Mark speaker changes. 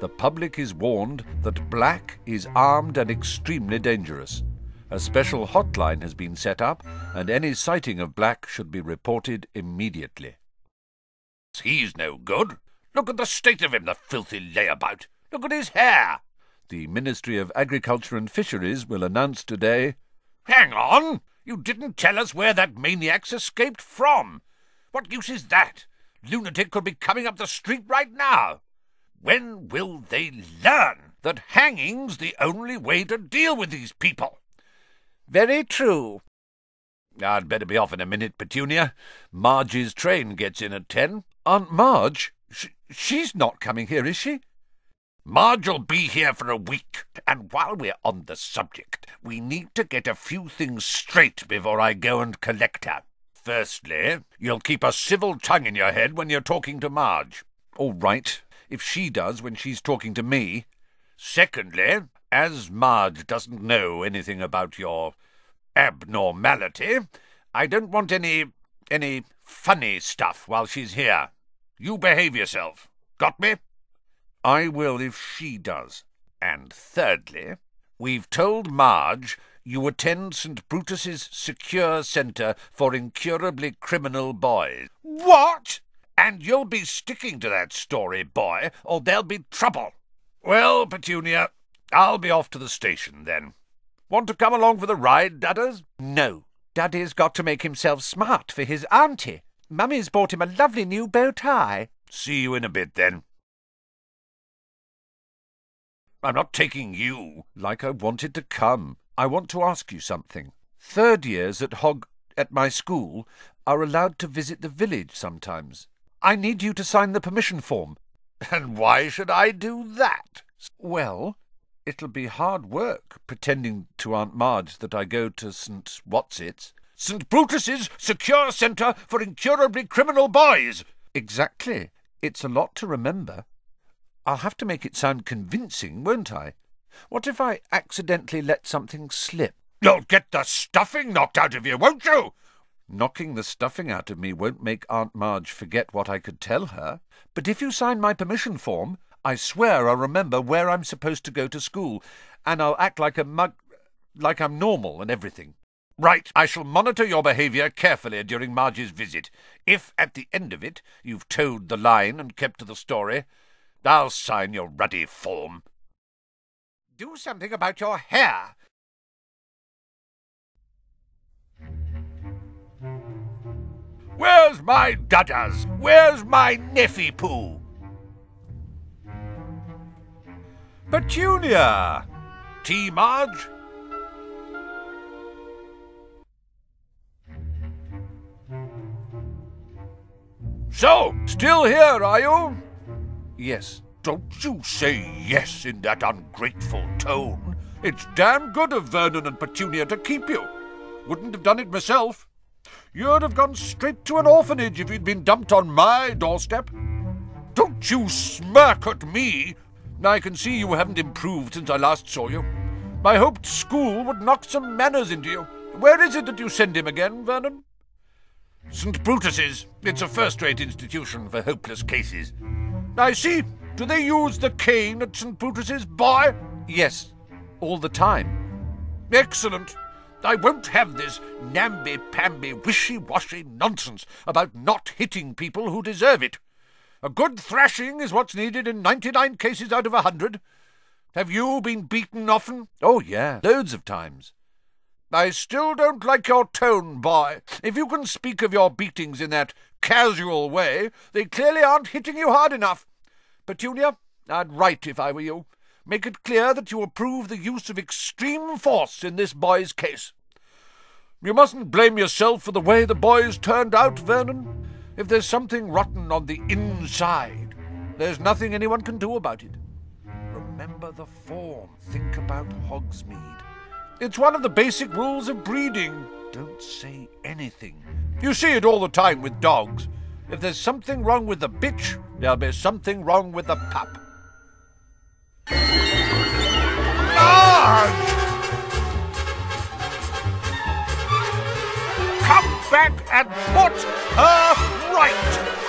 Speaker 1: the public is warned that black is armed and extremely dangerous. A special hotline has been set up, and any sighting of black should be reported immediately.
Speaker 2: He's no good. Look at the state of him, the filthy layabout. Look at his hair.
Speaker 1: The Ministry of Agriculture and Fisheries will announce today—
Speaker 2: Hang on! You didn't tell us where that maniac's escaped from. What use is that? Lunatic could be coming up the street right now. When will they learn that hanging's the only way to deal with these people?
Speaker 1: Very true.
Speaker 2: I'd better be off in a minute, Petunia. Marge's train gets in at 10.
Speaker 1: Aunt Marge? She's not coming here, is she?
Speaker 2: Marge'll be here for a week, and while we're on the subject, we need to get a few things straight before I go and collect her. Firstly, you'll keep a civil tongue in your head when you're talking to Marge.
Speaker 1: All right, if she does when she's talking to me.
Speaker 2: Secondly, as Marge doesn't know anything about your abnormality, I don't want any funny stuff while she's here. You behave yourself. Got me?
Speaker 1: I will if she does.
Speaker 2: And thirdly, we've told Marge you attend St. Brutus's Secure Centre for Incurably Criminal Boys.
Speaker 1: What?
Speaker 2: And you'll be sticking to that story, boy, or there'll be trouble. Well, Petunia, I'll be off to the station then. Want to come along for the ride, Dudders?
Speaker 3: No. Daddy's got to make himself smart for his auntie. Mummy's bought him a lovely new bow tie.
Speaker 2: See you in a bit, then. I'm not taking you.
Speaker 1: Like I wanted to come. I want to ask you something. Third years at my school are allowed to visit the village sometimes. I need you to sign the permission form.
Speaker 2: And why should I do that?
Speaker 1: Well, it'll be hard work pretending to Aunt Marge that I go to St. Whatsits.
Speaker 2: St. Brutus's Secure Centre for Incurably Criminal Boys.
Speaker 1: Exactly. It's a lot to remember. I'll have to make it sound convincing, won't I? What if I accidentally let something slip?
Speaker 2: You'll get the stuffing knocked out of you, won't you?
Speaker 1: Knocking the stuffing out of me won't make Aunt Marge forget what I could tell her. But if you sign my permission form, I swear I'll remember where I'm supposed to go to school, and I'll act like a mug, like I'm normal and everything.
Speaker 2: Right, I shall monitor your behaviour carefully during Marge's visit. If, at the end of it, you've towed the line and kept to the story, I'll sign your ruddy form. Do something about your hair. Where's my dudders? Where's my neffy poo?
Speaker 1: Petunia!
Speaker 2: Tea, Marge? So, still here, are you?
Speaker 1: Yes.
Speaker 2: Don't you say yes in that ungrateful tone. It's damn good of Vernon and Petunia to keep you. Wouldn't have done it myself. You'd have gone straight to an orphanage if you'd been dumped on my doorstep. Don't you smirk at me. I can see you haven't improved since I last saw you. I hoped school would knock some manners into you. Where is it that you send him again, Vernon? St. Brutus's. It's a first-rate institution for hopeless cases. I see. Do they use the cane at St. Brutus's, boy?
Speaker 1: Yes, all the time.
Speaker 2: Excellent. I won't have this namby-pamby, wishy-washy nonsense about not hitting people who deserve it. A good thrashing is what's needed in 99 cases out of 100. Have you been beaten often?
Speaker 1: Oh, yeah, loads of times.
Speaker 2: I still don't like your tone, boy. If you can speak of your beatings in that casual way, they clearly aren't hitting you hard enough. Petunia, I'd write if I were you. Make it clear that you approve the use of extreme force in this boy's case. You mustn't blame yourself for the way the boy's turned out, Vernon. If there's something rotten on the inside, there's nothing anyone can do about it. Remember the form. Think about Hogsmeade. It's one of the basic rules of breeding. Don't say anything. You see it all the time with dogs. If there's something wrong with the bitch, there'll be something wrong with the pup. Marge! Come back and put her right!